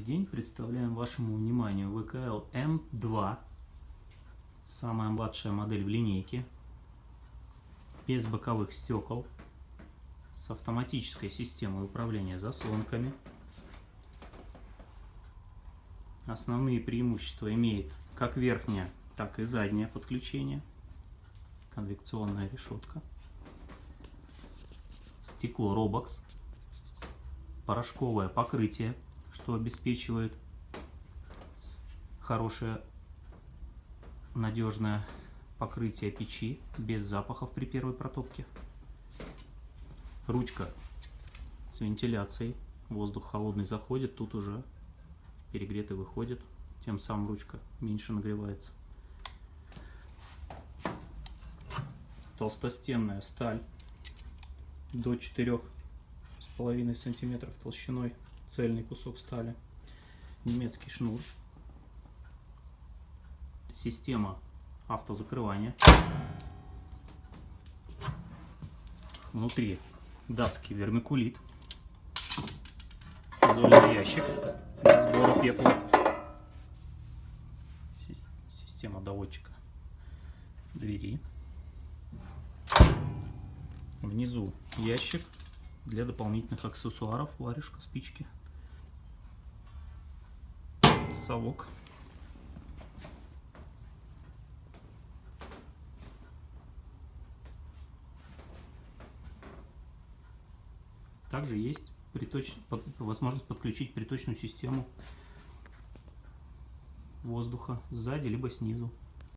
день, представляем вашему вниманию ВКЛ М2, самая младшая модель в линейке, без боковых стекол, с автоматической системой управления заслонками. Основные преимущества имеет как верхнее, так и заднее подключение, конвекционная решетка, стекло Robox, порошковое покрытие, что обеспечивает хорошее надежное покрытие печи без запахов при первой протопке. Ручка с вентиляцией, воздух холодный заходит, тут уже перегретый выходит, тем самым ручка меньше нагревается. Толстостенная сталь до 4,5 сантиметров толщиной, цельный кусок стали, немецкий шнур, система автозакрывания, внутри датский вермикулит, изольный ящик для сбора пепла, система доводчика двери, внизу ящик для дополнительных аксессуаров, варежка, спички, совок, также есть возможность подключить приточную систему воздуха сзади либо снизу.